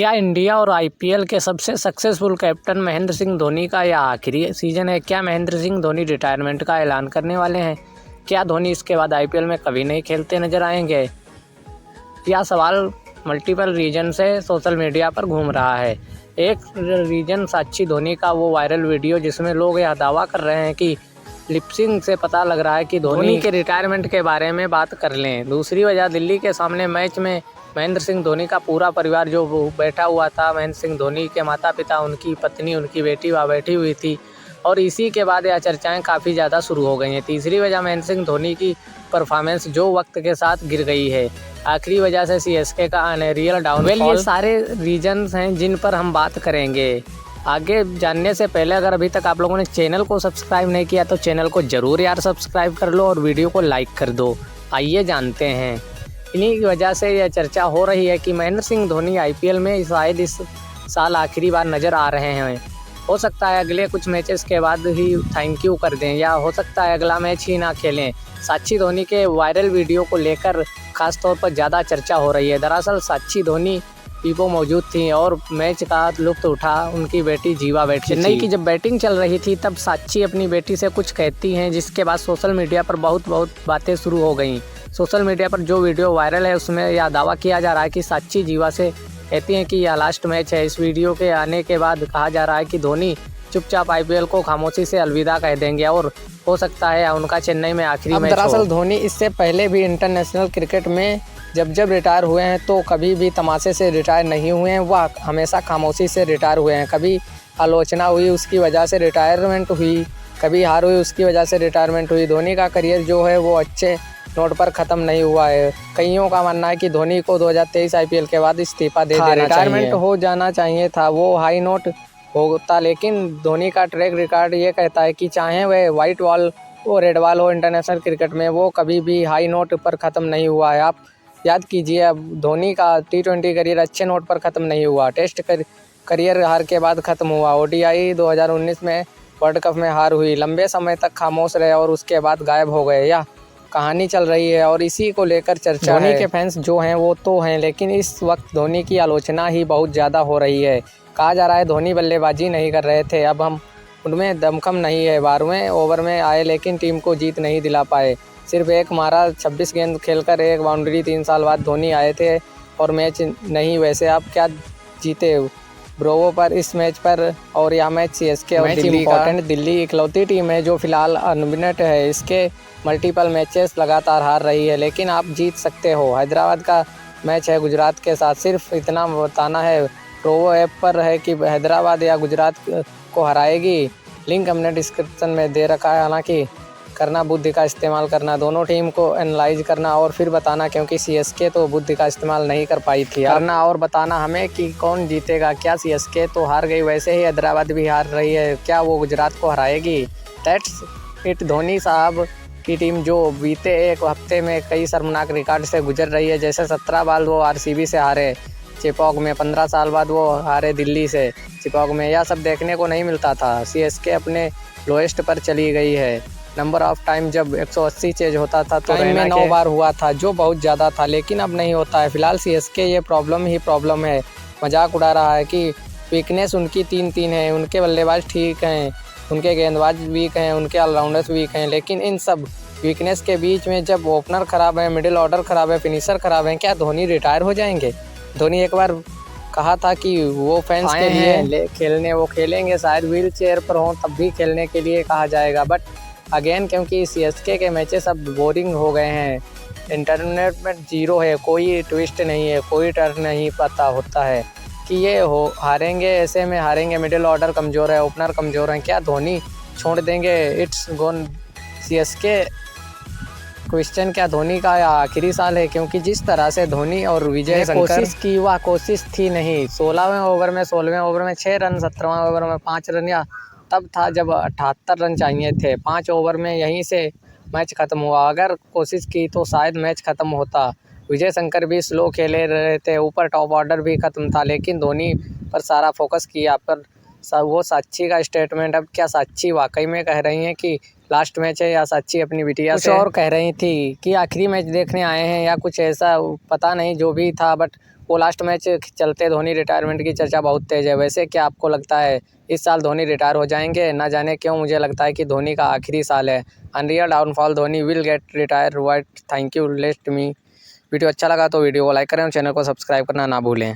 क्या इंडिया और आईपीएल के सबसे सक्सेसफुल कैप्टन महेंद्र सिंह धोनी का यह आखिरी सीजन है? क्या महेंद्र सिंह धोनी रिटायरमेंट का ऐलान करने वाले हैं? क्या धोनी इसके बाद आईपीएल में कभी नहीं खेलते नजर आएंगे? यह सवाल मल्टीपल रीजन से सोशल मीडिया पर घूम रहा है। एक रीजन साक्षी धोनी का वो वायरल वीडियो जिसमें लोग यह दावा कर रहे हैं कि लिपसिंग से पता लग रहा है कि धोनी के रिटायरमेंट के बारे में बात कर लें। दूसरी वजह, दिल्ली के सामने मैच में महेंद्र सिंह धोनी का पूरा परिवार जो बैठा हुआ था। महेंद्र सिंह धोनी के माता पिता, उनकी पत्नी, उनकी बेटी वहाँ बैठी हुई थी और इसी के बाद यह चर्चाएं काफ़ी ज़्यादा शुरू हो गई हैं। तीसरी वजह, महेंद्र सिंह धोनी की परफॉर्मेंस जो वक्त के साथ गिर गई है। आखिरी वजह से सीएसके का अनरियल डाउनफॉल। ये सारे रीजन्स हैं जिन पर हम बात करेंगे। आगे जानने से पहले अगर अभी तक आप लोगों ने चैनल को सब्सक्राइब नहीं किया तो चैनल को ज़रूर यार सब्सक्राइब कर लो और वीडियो को लाइक कर दो। आइए जानते हैं। इन्हीं की वजह से यह चर्चा हो रही है कि महेंद्र सिंह धोनी आईपीएल में शायद इस साल आखिरी बार नज़र आ रहे हैं। हो सकता है अगले कुछ मैचेस के बाद ही थैंक यू कर दें, या हो सकता है अगला मैच ही ना खेलें। साक्षी धोनी के वायरल वीडियो को लेकर खास तौर पर ज़्यादा चर्चा हो रही है। दरअसल साक्षी धोनी पीपो मौजूद थी और मैच का लुत्फ़ उठा उनकी बेटी जीवा बैठी। चेन्नई की जब बैटिंग चल रही थी तब साक्षी अपनी बेटी से कुछ कहती हैं, जिसके बाद सोशल मीडिया पर बहुत बातें शुरू हो गई। सोशल मीडिया पर जो वीडियो वायरल है उसमें यह दावा किया जा रहा है कि साक्षी जीवा से कहती हैं कि यह लास्ट मैच है। इस वीडियो के आने के बाद कहा जा रहा है कि धोनी चुपचाप आईपीएल को खामोशी से अलविदा कह देंगे और हो सकता है उनका चेन्नई में आखिरी मैच हो। दरअसल धोनी इससे पहले भी इंटरनेशनल क्रिकेट में जब रिटायर हुए हैं तो कभी भी तमाशे से रिटायर नहीं हुए हैं। वह हमेशा खामोशी से रिटायर हुए हैं। कभी आलोचना हुई उसकी वजह से रिटायरमेंट हुई, कभी हार हुई उसकी वजह से रिटायरमेंट हुई। धोनी का करियर जो है वो अच्छे नोट पर ख़त्म नहीं हुआ है। कईयों का मानना है कि धोनी को 2023 आईपीएल के बाद इस्तीफा दे देना चाहिए, रिटायरमेंट हो जाना चाहिए था, वो हाई नोट होता। लेकिन धोनी का ट्रैक रिकॉर्ड ये कहता है कि चाहे वह वाइट बॉल हो रेड बॉल हो इंटरनेशनल क्रिकेट में, वो कभी भी हाई नोट पर ख़त्म नहीं हुआ है। आप याद कीजिए, अब धोनी का T20 करियर अच्छे नोट पर ख़त्म नहीं हुआ। टेस्ट करियर हार के बाद ख़त्म हुआ। ODI 2019 में वर्ल्ड कप में हार हुई। लंबे समय तक खामोश रहे और उसके बाद गायब हो गए। यह कहानी चल रही है और इसी को लेकर चर्चा है। धोनी के फैंस जो हैं वो तो हैं, लेकिन इस वक्त धोनी की आलोचना ही बहुत ज़्यादा हो रही है। कहा जा रहा है धोनी बल्लेबाजी नहीं कर रहे थे, अब हम उनमें दमखम नहीं है। 12वें ओवर में आए लेकिन टीम को जीत नहीं दिला पाए। सिर्फ एक मारा, 26 गेंद खेलकर एक बाउंड्री। 3 साल बाद धोनी आए थे और मैच नहीं। वैसे आप क्या जीते ब्रोवो पर इस मैच पर? और यह मैच सीएसके और दिल्ली का। दिल्ली इकलौती टीम है जो फिलहाल अनबिनट है। इसके मल्टीपल मैचेस लगातार हार रही है, लेकिन आप जीत सकते हो। हैदराबाद का मैच है गुजरात के साथ। सिर्फ इतना बताना है, ब्रोवो ऐप पर है कि हैदराबाद या गुजरात को हराएगी। लिंक हमने डिस्क्रिप्शन में दे रखा है। हालांकि करना बुद्धि का इस्तेमाल करना, दोनों टीम को एनालाइज करना और फिर बताना, क्योंकि सीएसके तो बुद्धि का इस्तेमाल नहीं कर पाई थी। करना और बताना हमें कि कौन जीतेगा। क्या सीएसके तो हार गई, वैसे ही हैदराबाद भी हार रही है, क्या वो गुजरात को हराएगी? That's it. धोनी साहब की टीम जो बीते एक हफ्ते में कई शर्मनाक रिकॉर्ड से गुजर रही है। जैसे 17 बार वो आरसीबी से हारे चिपॉक में, 15 साल बाद वो हारे दिल्ली से चिपॉक में। यह सब देखने को नहीं मिलता था। सीएसके अपने लोएस्ट पर चली गई है। नंबर ऑफ टाइम जब 180 चेज होता था तो टाइम में 9 बार हुआ था, जो बहुत ज़्यादा था, लेकिन अब नहीं होता है। फिलहाल सीएसके ये प्रॉब्लम ही प्रॉब्लम है। मजाक उड़ा रहा है कि वीकनेस उनकी 3-3 है। उनके बल्लेबाज ठीक हैं, उनके गेंदबाज वीक हैं, उनके ऑलराउंडर्स वीक हैं, लेकिन इन सब वीकनेस के बीच में जब ओपनर ख़राब है, मिडिल ऑर्डर ख़राब है, फिनिशर ख़राब है, क्या धोनी रिटायर हो जाएंगे? धोनी एक बार कहा था कि वो फैंस के लिए खेलने, वो खेलेंगे, शायद व्हील चेयर पर हों तब भी खेलने के लिए कहा जाएगा। बट अगेन, क्योंकि सीएसके के मैचेस अब बोरिंग हो गए हैं, इंटरनेट में जीरो है, कोई ट्विस्ट नहीं है, कोई टर्न नहीं पता होता है कि ये हारेंगे, ऐसे में हारेंगे। मिडिल ऑर्डर कमज़ोर है, ओपनर कमज़ोर हैं, क्या धोनी छोड़ देंगे? It's gonna CSK. क्वेश्चन, क्या धोनी का आखिरी साल है? क्योंकि जिस तरह से धोनी और विजय शंकर कोशिश की, वह कोशिश थी नहीं। 16वें ओवर में 16वें ओवर में 6 रन, 17वें ओवर में 5 रन, या तब था जब 78 रन चाहिए थे। 5 ओवर में यहीं से मैच ख़त्म हुआ। अगर कोशिश की तो शायद मैच ख़त्म होता। विजय शंकर भी स्लो खेले रहे थे, ऊपर टॉप ऑर्डर भी ख़त्म था, लेकिन धोनी पर सारा फोकस किया। पर वो साक्षी का स्टेटमेंट, अब क्या साक्षी वाकई में कह रही हैं कि लास्ट मैच है, या साक्षी अपनी बिटिया से और कह रही थी कि आखिरी मैच देखने आए हैं, या कुछ ऐसा पता नहीं जो भी था। बट आपको लास्ट मैच चलते धोनी रिटायरमेंट की चर्चा बहुत तेज़ है। वैसे क्या आपको लगता है इस साल धोनी रिटायर हो जाएंगे? ना जाने क्यों मुझे लगता है कि धोनी का आखिरी साल है। Unreal downfall, Dhoni will get retire white. Thank you, let me. Video अच्छा लगा तो वीडियो को लाइक करें और चैनल को सब्सक्राइब करना ना भूलें।